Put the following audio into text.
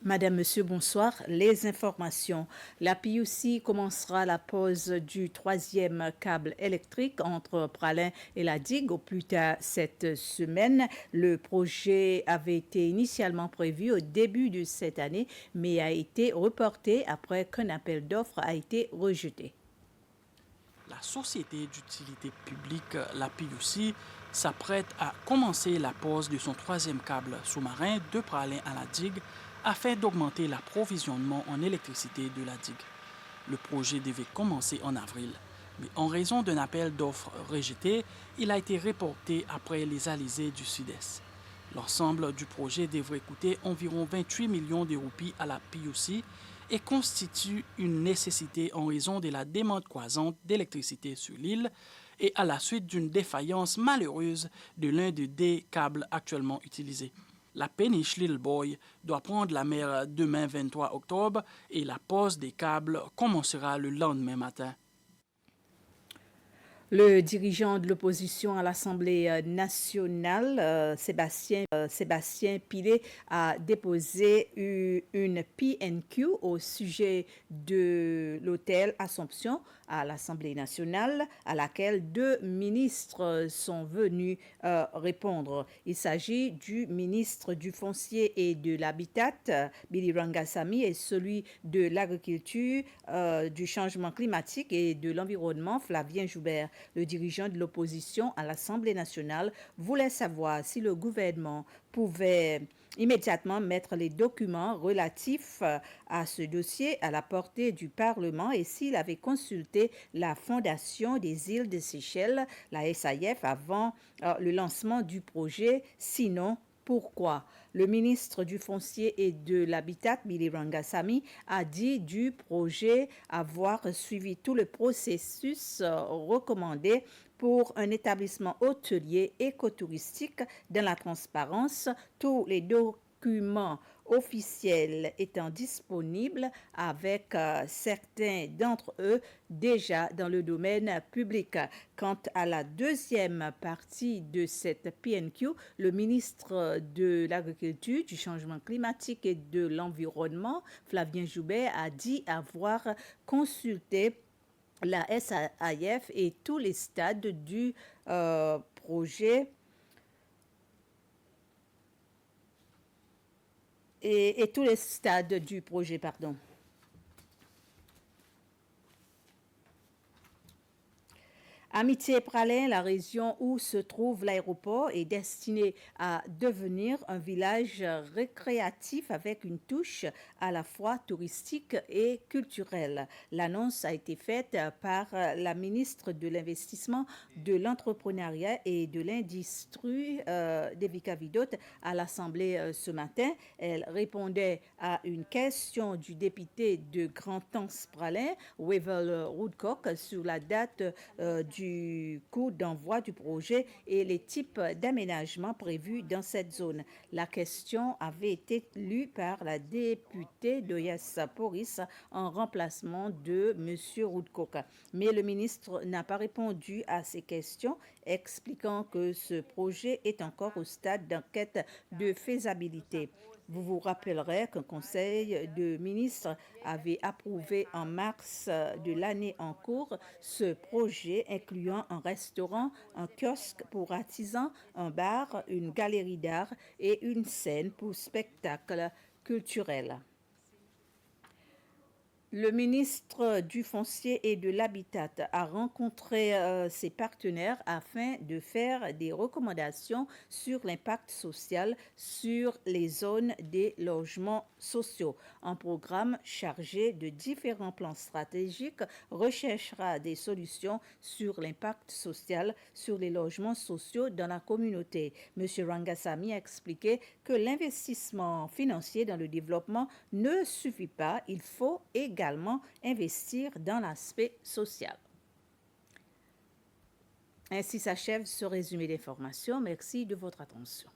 Madame, Monsieur, bonsoir. Les informations. La PUC commencera la pose du troisième câble électrique entre Pralin et la digue au plus tard cette semaine. Le projet avait été initialement prévu au début de cette année, mais a été reporté après qu'un appel d'offres a été rejeté. La société d'utilité publique, la PUC, s'apprête à commencer la pose de son troisième câble sous-marin de Pralin à la digue afin d'augmenter l'approvisionnement en électricité de la digue. Le projet devait commencer en avril, mais en raison d'un appel d'offres rejeté, il a été reporté après les alizés du Sud-Est. L'ensemble du projet devrait coûter environ 28 millions de roupies à la PUC et constitue une nécessité en raison de la demande croissante d'électricité sur l'île et à la suite d'une défaillance malheureuse de l'un des câbles actuellement utilisés. La péniche Little Boy doit prendre la mer demain 23 octobre et la pose des câbles commencera le lendemain matin. Le dirigeant de l'opposition à l'Assemblée nationale, Sébastien Pillet, a déposé une PNQ au sujet de l'hôtel Assomption à l'Assemblée nationale, à laquelle deux ministres sont venus répondre. Il s'agit du ministre du Foncier et de l'Habitat, Billy Rangasamy, et celui de l'Agriculture, du Changement climatique et de l'Environnement, Flavien Joubert. Le dirigeant de l'opposition à l'Assemblée nationale voulait savoir si le gouvernement pouvait immédiatement mettre les documents relatifs à ce dossier à la portée du Parlement et s'il avait consulté la Fondation des îles de Seychelles, la SAIF, avant le lancement du projet. Sinon, pourquoi? Le ministre du Foncier et de l'Habitat, Billy Rangasamy, a dit du projet avoir suivi tout le processus recommandé pour un établissement hôtelier écotouristique dans la transparence. Tous les documents officiels étant disponibles avec certains d'entre eux déjà dans le domaine public. Quant à la deuxième partie de cette PNQ, le ministre de l'Agriculture, du Changement climatique et de l'Environnement, Flavien Joubert, a dit avoir consulté la SAIF et tous les stades du projet et tous les stades du projet, pardon. Amitié-Pralin, la région où se trouve l'aéroport, est destinée à devenir un village récréatif avec une touche à la fois touristique et culturelle. L'annonce a été faite par la ministre de l'Investissement, de l'Entrepreneuriat et de l'Industrie, Devika Vidot, à l'Assemblée ce matin. Elle répondait à une question du député de Grand-Anse-Pralin, Wevel Woodcock, sur la date du coup d'envoi du projet et les types d'aménagements prévus dans cette zone. La question avait été lue par la députée Doyas Poris en remplacement de M. Woodcock. Mais le ministre n'a pas répondu à ces questions, expliquant que ce projet est encore au stade d'enquête de faisabilité. Vous vous rappellerez qu'un conseil de ministres avait approuvé en mars de l'année en cours ce projet incluant un restaurant, un kiosque pour artisans, un bar, une galerie d'art et une scène pour spectacles culturels. Le ministre du Foncier et de l'Habitat a rencontré ses partenaires afin de faire des recommandations sur l'impact social sur les zones des logements sociaux. Un programme chargé de différents plans stratégiques recherchera des solutions sur l'impact social sur les logements sociaux dans la communauté. M. Rangasamy a expliqué que l'investissement financier dans le développement ne suffit pas, il faut également investir dans l'aspect social. Ainsi s'achève ce résumé d'informations. Merci de votre attention.